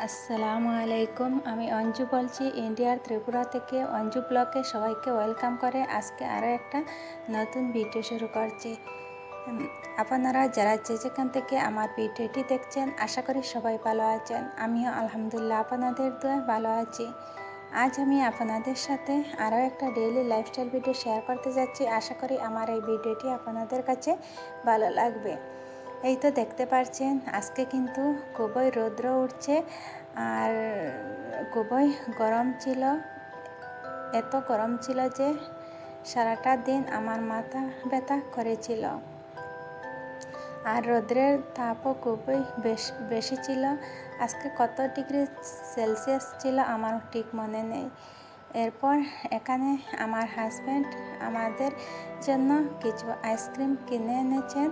আসসালামু আলাইকুম। আমি অঞ্জু বলছি ইন্ডিয়ার ত্রিপুরা থেকে। অঞ্জু ব্লগে সবাইকে ওয়েলকাম করে আজকে আরও একটা নতুন ভিডিও শুরু করছি। আপনারা যারা যেখান থেকে আমার ভিডিওটি দেখছেন আশা করি সবাই ভালো আছেন। আমিও আলহামদুলিল্লাহ আপনাদের দোয়ায় ভালো আছি। আজ আমি আপনাদের সাথে আরও একটা ডেইলি লাইফস্টাইল ভিডিও শেয়ার করতে যাচ্ছি। আশা করি আমার এই ভিডিওটি আপনাদের কাছে ভালো লাগবে। এই তো দেখতে পাচ্ছেন আজকে কিন্তু খুবই রৌদ্র উঠছে আর খুবই গরম ছিল। এত গরম ছিল যে সারাটা দিন আমার মাথা ব্যথা করেছিল। আর রৌদ্রের তাপও খুবই বেশি ছিল। আজকে কত ডিগ্রি সেলসিয়াস ছিল আমার ঠিক মনে নেই। এরপর এখানে আমার হাজব্যান্ড আমাদের জন্য কিছু আইসক্রিম কিনে এনেছেন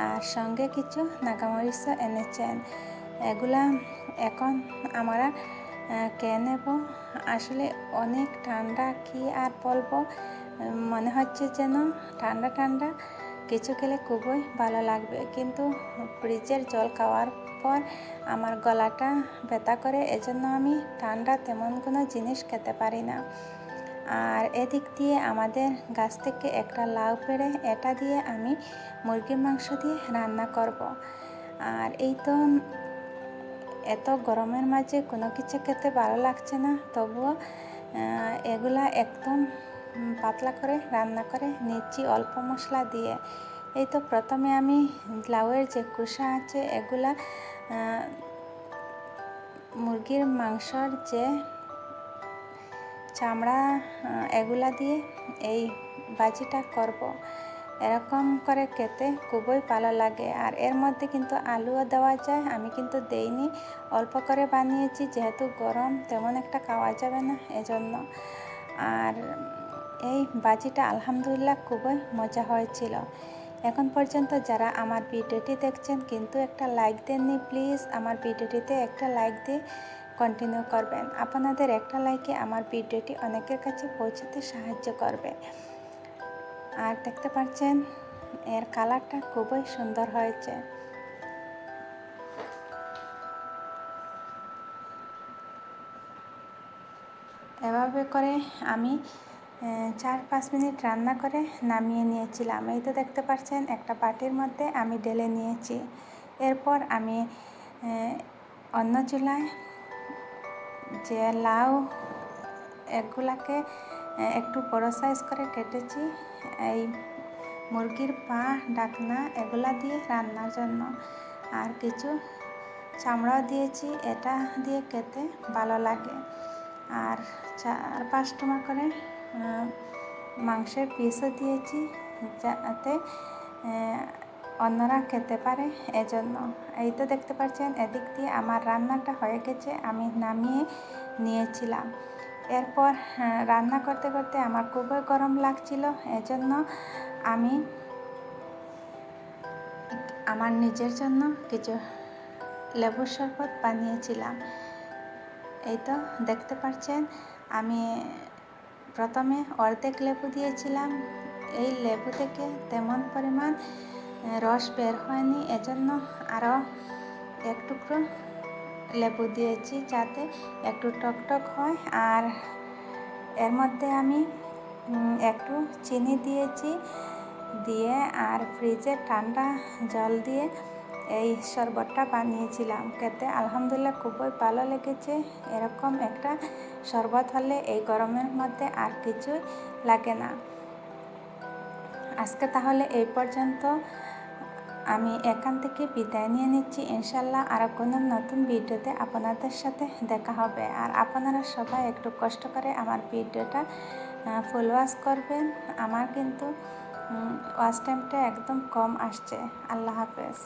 আর সঙ্গে কিছু নাগামরিচও এনেছেন। এগুলা এখন আমরা খেয়ে নেব। আসলে অনেক ঠান্ডা, কি আর বলবো, মনে হচ্ছে যেন ঠান্ডা ঠান্ডা কিছু খেলে খুবই ভালো লাগবে, কিন্তু ফ্রিজের জল খাওয়ার পর আমার গলাটা ব্যথা করে, এজন্য আমি ঠান্ডা তেমন কোনো জিনিস খেতে পারি না। আর এদিক দিয়ে আমাদের গাছ থেকে একটা লাউ পেড়ে এটা দিয়ে আমি মুরগির মাংস দিয়ে রান্না করব। আর এই তো এত গরমের মাঝে কোনো কিছু খেতে ভালো লাগছে না, তবুও এগুলা একদম পাতলা করে রান্না করে নিচ্ছি অল্প মশলা দিয়ে। এই তো প্রথমে আমি লাউয়ের যে কুসা আছে এগুলা মুরগির মাংসর যে চামড়া এগুলা দিয়ে এই ভাজিটা করব। এরকম করে খেতে খুবই ভালো লাগে। আর এর মধ্যে কিন্তু আলুও দেওয়া যায়, আমি কিন্তু দেইনি, অল্প করে বানিয়েছি, যেহেতু গরম তেমন একটা খাওয়া যাবে না এজন্য। আর এই ভাজিটা আলহামদুলিল্লাহ খুবই মজা হয়েছিল। এখন পর্যন্ত যারা আমার ভিডিওটি দেখছেন কিন্তু একটা লাইক দেননি, প্লিজ আমার ভিডিওটিতে একটা লাইক দিয়ে কন্টিনিউ করবেন। আপনাদের একটা লাইকে আমার ভিডিওটি অনেকের কাছে পৌঁছাতে সাহায্য করবে। আর দেখতে পাচ্ছেন এর কালারটা খুবই সুন্দর হয়েছে। এভাবে করে আমি 4-5 মিনিট রান্না করে নামিয়ে নিয়েছিলাম। এই তো দেখতে পাচ্ছেন একটা বাটির মধ্যে আমি ঢেলে নিয়েছি। এরপর আমি অন্য চুলায় যে লাউ এগুলাকে একটু বড় সাইজ করে কেটেছি, এই মুরগির পা, ডাকনা এগুলা দিয়ে রান্নার জন্য, আর কিছু চামড়াও দিয়েছি, এটা দিয়ে খেতে ভালো লাগে। আর 4-5 টুকরা করে মাংসের পিসও দিয়েছি যাতে অন্যরা খেতে পারে এজন্য। এই তো দেখতে পাচ্ছেন এদিক দিয়ে আমার রান্নাটা হয়ে গেছে, আমি নামিয়ে নিয়েছিলাম। এরপর রান্না করতে করতে আমার খুবই গরম লাগছিল, এজন্য আমি আমার নিজের জন্য কিছু লেবুর শরবত বানিয়েছিলাম। এই তো দেখতে পাচ্ছেন আমি প্রথমে অর্ধেক লেবু দিয়েছিলাম। এই লেবু থেকে তেমন পরিমাণ রস বের হয়নি, এজন্য আরও এক টুকরো লেবু দিয়েছি যাতে একটু টকটক হয়। আর এর মধ্যে আমি একটু চিনি দিয়েছি, দিয়ে আর ফ্রিজে ঠান্ডা জল দিয়ে এই শরবতটা বানিয়েছিলাম। খেতে আলহামদুলিল্লাহ খুবই ভালো লেগেছে। এরকম একটা শরবত হলে এই গরমের মধ্যে আর কিছু লাগে না। আজকে তাহলে এই পর্যন্ত, আমি এখান থেকে বিদায় নিয়ে নিচ্ছি। ইনশাল্লাহ আরও কোনো নতুন ভিডিওতে আপনাদের সাথে দেখা হবে। আর আপনারা সবাই একটু কষ্ট করে আমার ভিডিওটা ফুল ওয়াচ করবেন। আমার কিন্তু ওয়াচ টাইমটা একদম কম আসছে। আল্লাহ হাফেজ।